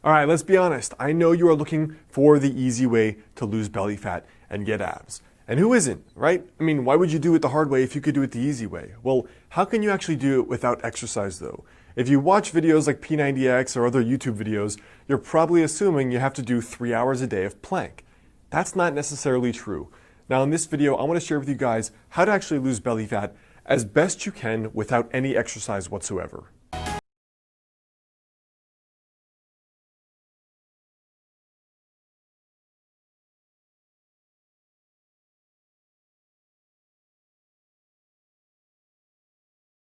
All right, let's be honest. I know you are looking for the easy way to lose belly fat and get abs. And who isn't, right? I mean, why would you do it the hard way if you could do it the easy way? Well, how can you actually do it without exercise though? If you watch videos like P90X or other YouTube videos, you're probably assuming you have to do 3 hours a day of plank. That's not necessarily true. Now in this video, I want to share with you guys how to actually lose belly fat as best you can without any exercise whatsoever.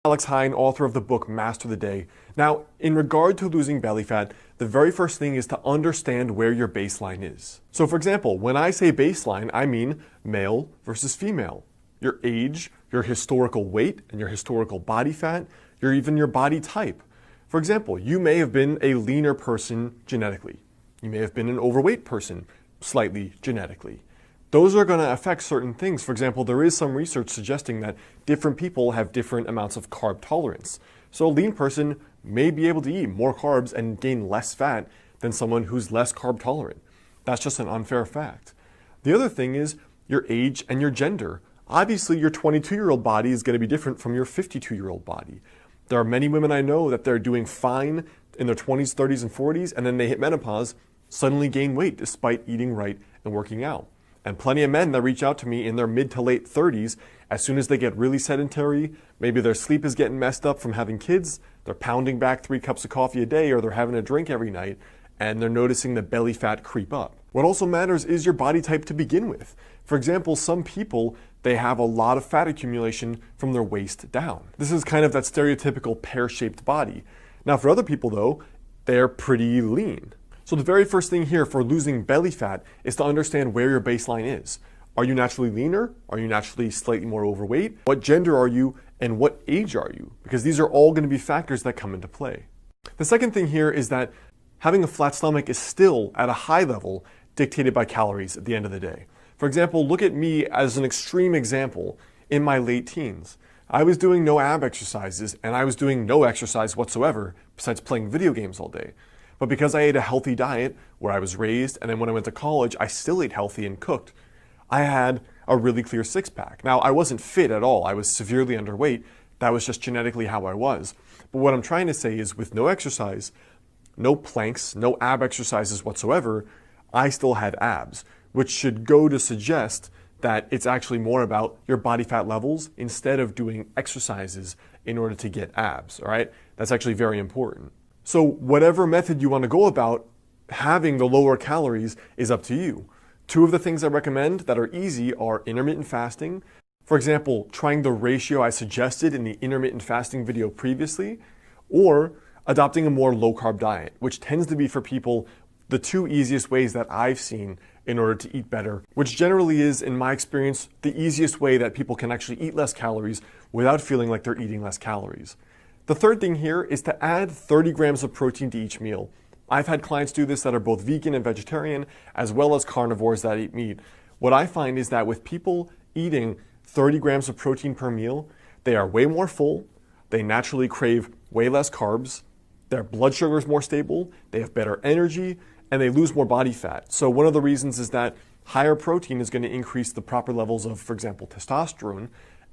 Alex Hine, author of the book Master the Day. Now, in regard to losing belly fat, the very first thing is to understand where your baseline is. So for example, when I say baseline, I mean male versus female. Your age, your historical weight, and your historical body fat, even your body type. For example, you may have been a leaner person genetically. You may have been an overweight person slightly genetically. Those are going to affect certain things. For example, there is some research suggesting that different people have different amounts of carb tolerance. So a lean person may be able to eat more carbs and gain less fat than someone who's less carb tolerant. That's just an unfair fact. The other thing is your age and your gender. Obviously, your 22-year-old body is going to be different from your 52-year-old body. There are many women I know that they're doing fine in their 20s, 30s, and 40s, and then they hit menopause, suddenly gain weight despite eating right and working out. And plenty of men that reach out to me in their mid to late 30s, as soon as they get really sedentary, maybe their sleep is getting messed up from having kids, they're pounding back 3 cups of coffee a day, or they're having a drink every night, and they're noticing the belly fat creep up. What also matters is your body type to begin with. For example, some people, they have a lot of fat accumulation from their waist down. This is kind of that stereotypical pear-shaped body. Now for other people though, they're pretty lean. So the very first thing here for losing belly fat is to understand where your baseline is. Are you naturally leaner? Are you naturally slightly more overweight? What gender are you and what age are you? Because these are all going to be factors that come into play. The second thing here is that having a flat stomach is still at a high level dictated by calories at the end of the day. For example, look at me as an extreme example in my late teens. I was doing no ab exercises and I was doing no exercise whatsoever besides playing video games all day. But because I ate a healthy diet where I was raised, and then when I went to college, I still ate healthy and cooked, I had a really clear six-pack. Now, I wasn't fit at all. I was severely underweight. That was just genetically how I was. But what I'm trying to say is with no exercise, no planks, no ab exercises whatsoever, I still had abs, which should go to suggest that it's actually more about your body fat levels instead of doing exercises in order to get abs, all right? That's actually very important. So whatever method you want to go about, having the lower calories is up to you. 2 of the things I recommend that are easy are intermittent fasting. For example, trying the ratio I suggested in the intermittent fasting video previously, or adopting a more low-carb diet, which tends to be for people the 2 easiest ways that I've seen in order to eat better, which generally is, in my experience, the easiest way that people can actually eat less calories without feeling like they're eating less calories. The third thing here is to add 30 grams of protein to each meal. I've had clients do this that are both vegan and vegetarian, as well as carnivores that eat meat. What I find is that with people eating 30 grams of protein per meal, they are way more full, they naturally crave way less carbs, their blood sugar is more stable, they have better energy, and they lose more body fat. So one of the reasons is that higher protein is going to increase the proper levels of, for example, testosterone,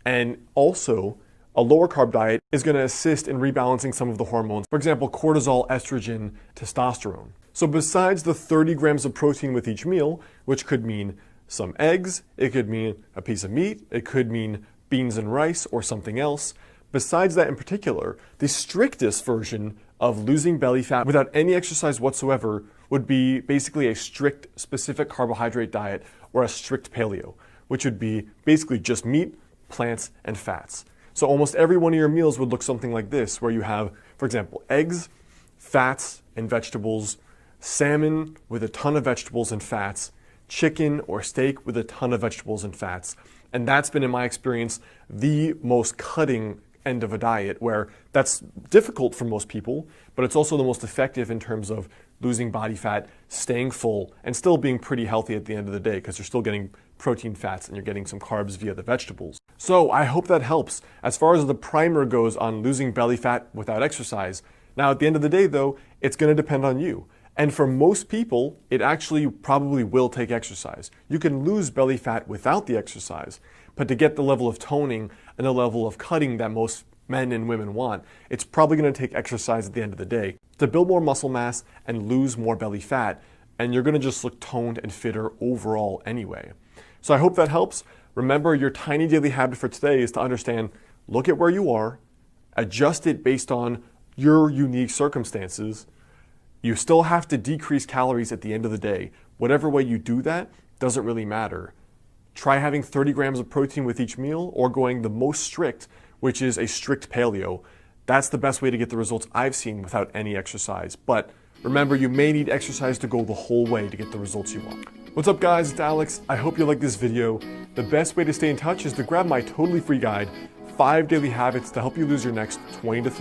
and also a lower carb diet is going to assist in rebalancing some of the hormones. For example, cortisol, estrogen, testosterone. So besides the 30 grams of protein with each meal, which could mean some eggs, it could mean a piece of meat, it could mean beans and rice or something else. Besides that in particular, the strictest version of losing belly fat without any exercise whatsoever would be basically a strict specific carbohydrate diet or a strict paleo, which would be basically just meat, plants, and fats. So almost every one of your meals would look something like this, where you have, for example, eggs, fats, and vegetables, salmon with a ton of vegetables and fats, chicken or steak with a ton of vegetables and fats. And that's been, in my experience, the most cutting end of a diet, where that's difficult for most people, but it's also the most effective in terms of losing body fat, staying full, and still being pretty healthy at the end of the day, because you're still getting protein, fats, and you're getting some carbs via the vegetables. So I hope that helps as far as the primer goes on losing belly fat without exercise. Now at the end of the day though, it's going to depend on you. And for most people, it actually probably will take exercise. You can lose belly fat without the exercise, but to get the level of toning and the level of cutting that most men and women want, it's probably going to take exercise at the end of the day to build more muscle mass and lose more belly fat, and you're going to just look toned and fitter overall anyway. So I hope that helps. Remember, your tiny daily habit for today is to understand, look at where you are, adjust it based on your unique circumstances. You still have to decrease calories at the end of the day. Whatever way you do that doesn't really matter. Try having 30 grams of protein with each meal, or going the most strict, which is a strict paleo. That's the best way to get the results I've seen without any exercise. But remember, you may need exercise to go the whole way to get the results you want. What's up guys, it's Alex. I hope you like this video. The best way to stay in touch is to grab my totally free guide, 5 daily habits to help you lose your next 20 to